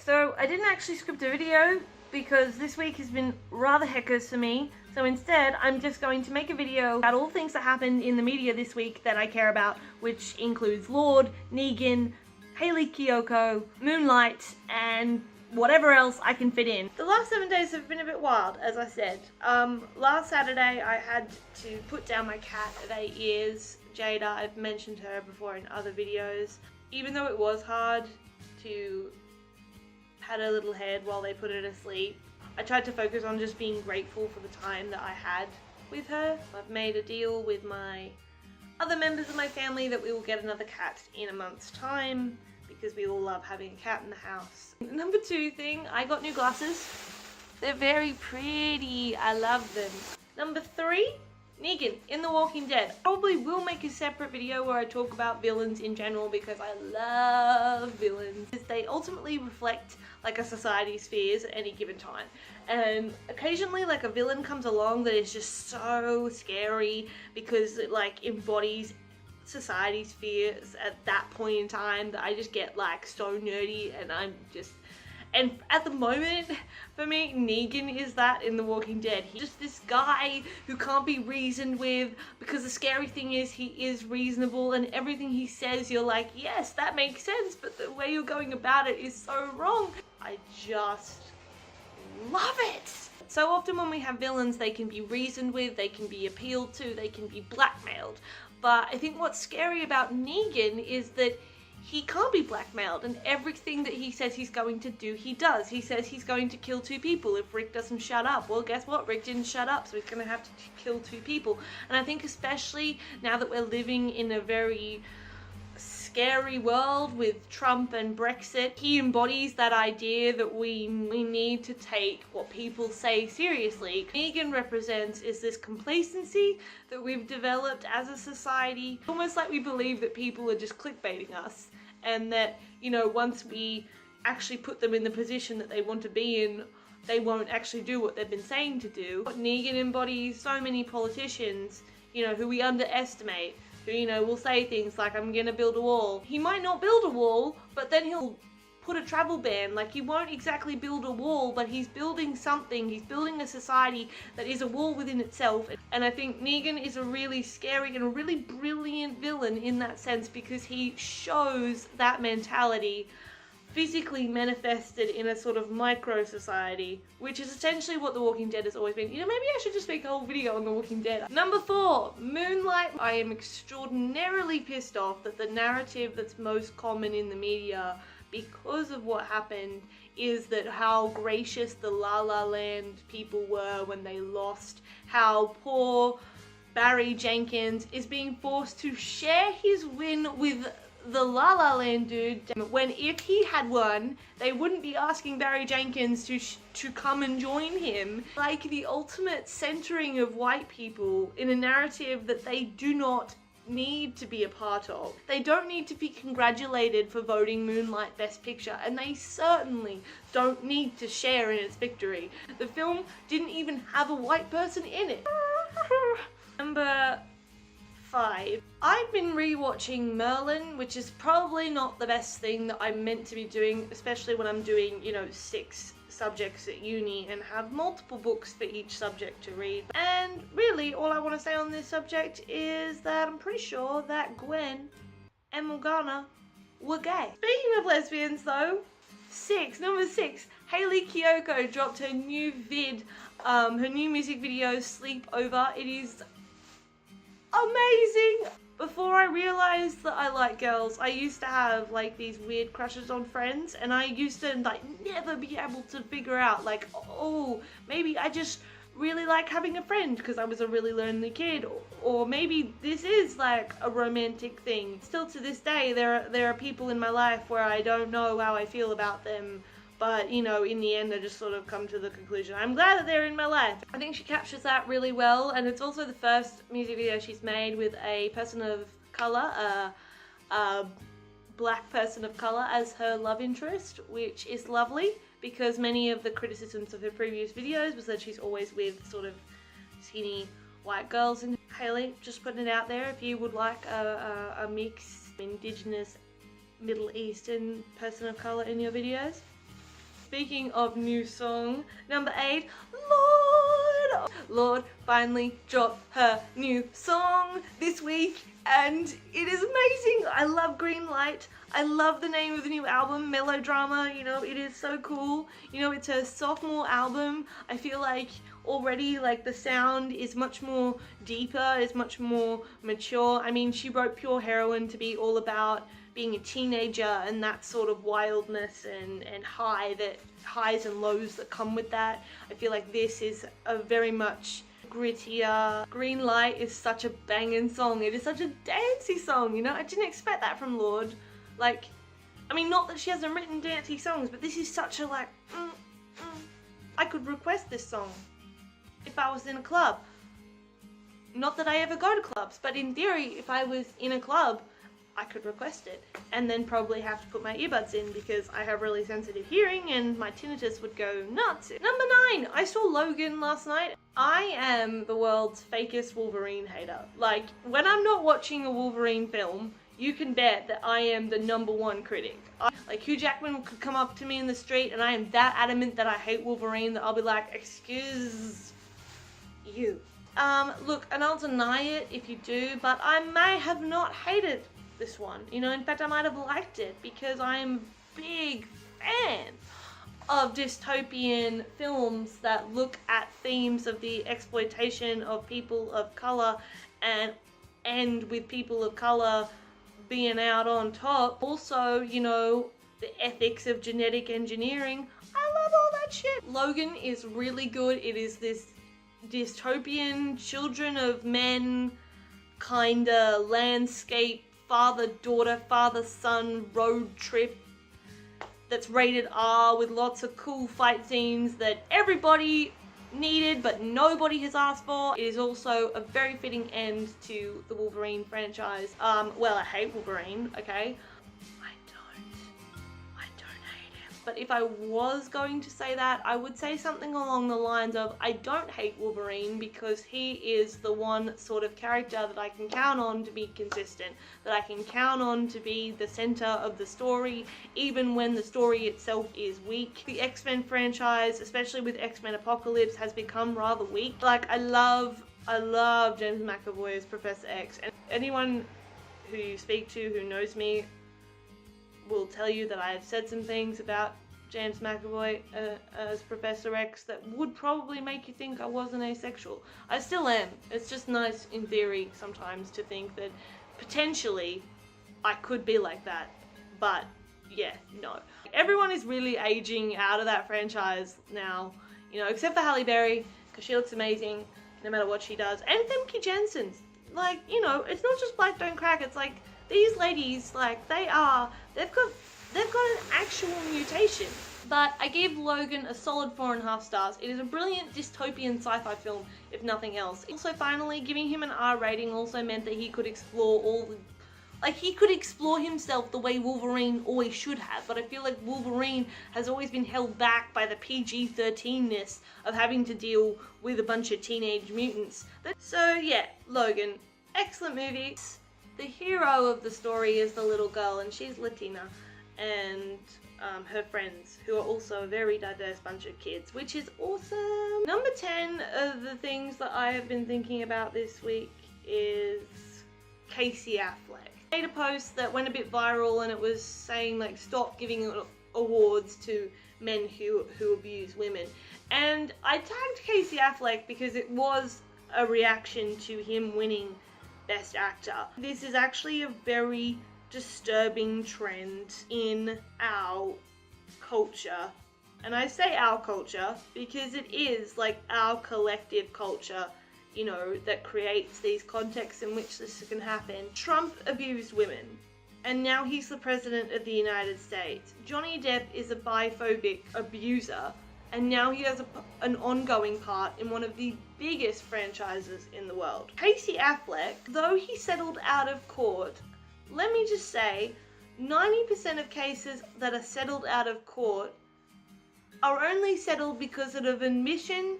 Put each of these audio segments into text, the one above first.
So I didn't actually script a video because this week has been rather heckers for me. So instead, I'm just going to make a video about all things that happened in the media this week that I care about, which includes Lorde, Negan, Hayley Kiyoko, Moonlight, and whatever else I can fit in. The last 7 days have been a bit wild, as I said. Last Saturday I had to put down my cat at 8 years, Jada. I've mentioned her before in other videos. Even though it was hard to pat her little head while they put her to sleep, I tried to focus on just being grateful for the time that I had with her. I've made a deal with my other members of my family that we will get another cat in a month's time, because we all love having a cat in the house. Number 2 thing, I got new glasses. They're very pretty. I love them. Number 3, Negan in The Walking Dead. Probably will make a separate video where I talk about villains in general because I love villains. They ultimately reflect like a society's fears at any given time. And occasionally like a villain comes along that is just so scary because it like embodies society's fears at that point in time that I just get like so nerdy, and at the moment for me Negan is that in The Walking Dead. He's just this guy who can't be reasoned with, because the scary thing is he is reasonable and everything he says you're like, yes, that makes sense, but the way you're going about it is so wrong. I just love it. So often when we have villains, they can be reasoned with, they can be appealed to, they can be blackmailed. But I think what's scary about Negan is that he can't be blackmailed, and everything that he says he's going to do, he does. He says he's going to kill 2 people if Rick doesn't shut up. Well, guess what? Rick didn't shut up, so he's going to have to kill 2 people. And I think especially now that we're living in a very scary world with Trump and Brexit, he embodies that idea that we need to take what people say seriously. Negan represents is this complacency that we've developed as a society, almost like we believe that people are just clickbaiting us, and that, you know, once we actually put them in the position that they want to be in, they won't actually do what they've been saying to do. Negan embodies so many politicians, you know, who we underestimate, who, you know, will say things like, I'm gonna build a wall. He might not build a wall, but then he'll put a travel ban. Like, he won't exactly build a wall, but he's building something. He's building a society that is a wall within itself. And I think Negan is a really scary and a really brilliant villain in that sense, because he shows that mentality physically manifested in a sort of micro society, which is essentially what The Walking Dead has always been. You know, maybe I should just make a whole video on The Walking Dead. Number 4, Moonlight. I am extraordinarily pissed off that the narrative that's most common in the media, because of what happened, is that how gracious the La La Land people were when they lost, how poor Barry Jenkins is being forced to share his win with the La La Land dude, when if he had won, they wouldn't be asking Barry Jenkins to come and join him. Like the ultimate centering of white people in a narrative that they do not need to be a part of. They don't need to be congratulated for voting Moonlight Best Picture, and they certainly don't need to share in its victory. The film didn't even have a white person in it. Number 5. I've been rewatching Merlin, which is probably not the best thing that I'm meant to be doing, especially when I'm doing, you know, 6 subjects at uni and have multiple books for each subject to read. And really, all I want to say on this subject is that I'm pretty sure that Gwen and Morgana were gay. Speaking of lesbians though, number 6, Hayley Kiyoko dropped her new her new music video, Sleepover. It is amazing. Before I realized that I like girls, I used to have like these weird crushes on friends, and I used to like never be able to figure out like, oh, maybe I just really like having a friend because I was a really lonely kid, or maybe this is like a romantic thing. Still to this day, there are people in my life where I don't know how I feel about them, but, you know, in the end I just sort of come to the conclusion I'm glad that they're in my life. I think she captures that really well, and it's also the first music video she's made with a person of colour, a black person of colour as her love interest, which is lovely, because many of the criticisms of her previous videos was that she's always with sort of skinny white girls. And Hayley, just putting it out there, if you would like a mixed Indigenous Middle Eastern person of colour in your videos, speaking of new song, number 8, Lorde! Lorde finally dropped her new song this week, and it is amazing. I love Green Light. I love the name of the new album, Melodrama. You know, it is so cool. You know, it's her sophomore album. I feel like already, like, the sound is much more deeper, it's much more mature. I mean, she wrote Pure Heroine to be all about being a teenager and that sort of wildness and highs and lows that come with that. I feel like this is a very much grittier. Green Light is such a banging song. It is such a dancey song, you know? I didn't expect that from Lorde. Like, I mean, not that she hasn't written dancey songs, but this is such a, like, I could request this song if I was in a club. Not that I ever go to clubs, but in theory, if I was in a club, I could request it, and then probably have to put my earbuds in because I have really sensitive hearing and my tinnitus would go nuts. Number 9, I saw Logan last night. I am the world's fakest Wolverine hater. Like, when I'm not watching a Wolverine film, you can bet that I am the #1 critic. Like, Hugh Jackman could come up to me in the street and I am that adamant that I hate Wolverine that I'll be like, excuse you. Look, and I'll deny it if you do, but I may have not hated this one. You know, in fact, I might have liked it because I'm a big fan of dystopian films that look at themes of the exploitation of people of color and end with people of color being out on top. Also, you know, the ethics of genetic engineering. I love all that shit. Logan is really good. It is this dystopian children of men kinda landscape, father-daughter, father-son road trip that's rated R with lots of cool fight scenes that everybody needed but nobody has asked for. It is also a very fitting end to the Wolverine franchise. Well, I hate Wolverine, okay? I don't hate him. But if I was going to say that, I would say something along the lines of, I don't hate Wolverine because he is the one sort of character that I can count on to be consistent, that I can count on to be the center of the story, even when the story itself is weak. The X-Men franchise, especially with X-Men Apocalypse, has become rather weak. Like, I love James McAvoy as Professor X, and anyone who you speak to who knows me will tell you that I have said some things about James McAvoy as Professor X that would probably make you think I wasn't asexual. I still am. It's just nice in theory sometimes to think that potentially I could be like that, but yeah, no. Everyone is really aging out of that franchise now, you know, except for Halle Berry, because she looks amazing no matter what she does, and Famke Janssen's. Like, you know, it's not just Black Don't Crack, it's like, these ladies, like, they've got an actual mutation. But I gave Logan a solid 4.5 stars. It is a brilliant dystopian sci-fi film, if nothing else. Also, finally, giving him an R rating also meant that he could explore he could explore himself the way Wolverine always should have, but I feel like Wolverine has always been held back by the PG-13-ness of having to deal with a bunch of teenage mutants. So yeah, Logan, excellent movie. The hero of the story is the little girl, and she's Latina, and her friends, who are also a very diverse bunch of kids, which is awesome. Number 10 of the things that I have been thinking about this week is Casey Affleck. I made a post that went a bit viral, and it was saying, like, stop giving awards to men who abuse women. And I tagged Casey Affleck because it was a reaction to him winning Best Actor. This is actually a very disturbing trend in our culture. And I say our culture because it is like our collective culture, you know, that creates these contexts in which this can happen. Trump abused women, and now he's the president of the United States. Johnny Depp is a biphobic abuser, and now he has an ongoing part in one of the biggest franchises in the world. Casey Affleck, though he settled out of court, let me just say, 90% of cases that are settled out of court are only settled because of an admission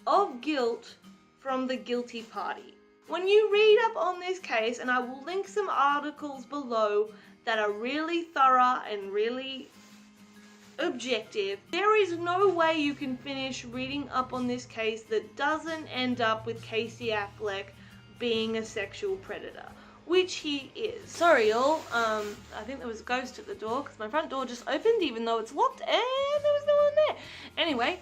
of guilt from the guilty party. When you read up on this case, and I will link some articles below that are really thorough and really objective. There is no way you can finish reading up on this case that doesn't end up with Casey Affleck being a sexual predator, which he is. Sorry y'all, I think there was a ghost at the door because my front door just opened even though it's locked and there was no one there. Anyway,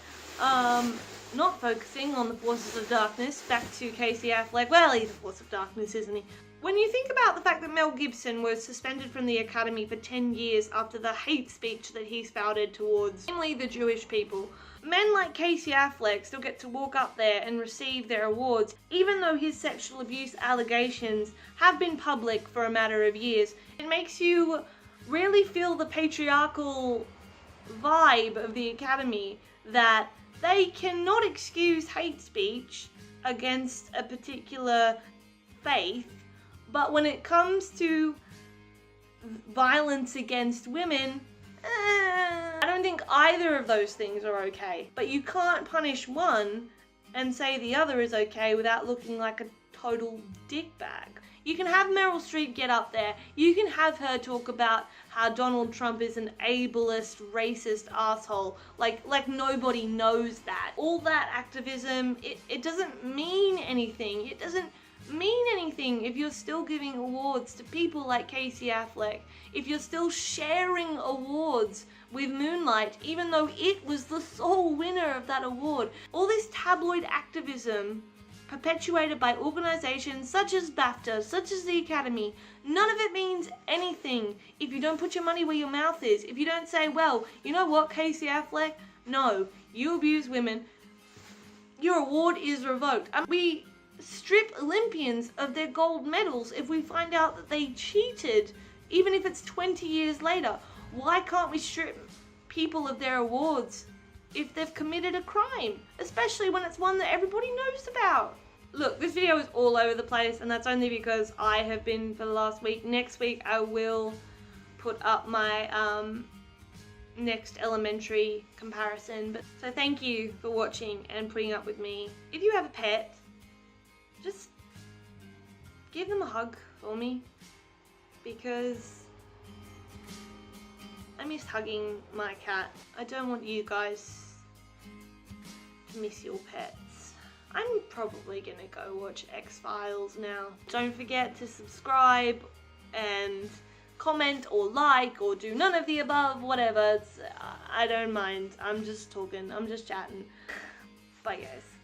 not focusing on the forces of darkness, back to Casey Affleck. Well, he's a force of darkness, isn't he? When you think about the fact that Mel Gibson was suspended from the Academy for 10 years after the hate speech that he spouted towards mainly the Jewish people, men like Casey Affleck still get to walk up there and receive their awards, even though his sexual abuse allegations have been public for a matter of years. It makes you really feel the patriarchal vibe of the Academy, that they cannot excuse hate speech against a particular faith, but when it comes to violence against women, I don't think either of those things are okay. But you can't punish one and say the other is okay without looking like a total dickbag. You can have Meryl Streep get up there. You can have her talk about how Donald Trump is an ableist, racist asshole. Like nobody knows that. All that activism, it doesn't mean anything. It doesn't mean anything if you're still giving awards to people like Casey Affleck, if you're still sharing awards with Moonlight, even though it was the sole winner of that award. All this tabloid activism perpetuated by organizations such as BAFTA, such as the Academy, none of it means anything if you don't put your money where your mouth is. If you don't say, well, you know what, Casey Affleck? No, you abuse women. Your award is revoked. We strip Olympians of their gold medals if we find out that they cheated, even if it's 20 years later. Why can't we strip people of their awards if they've committed a crime, especially when it's one that everybody knows about? Look, this video is all over the place, and that's only because I have been for the last week. Next week I will put up my next elementary comparison. So thank you for watching and putting up with me. If you have a pet, just give them a hug for me, because I miss hugging my cat. I don't want you guys to miss your pets. I'm probably gonna go watch X-Files now. Don't forget to subscribe and comment or like or do none of the above, whatever. I don't mind. I'm just talking. I'm just chatting. Bye guys.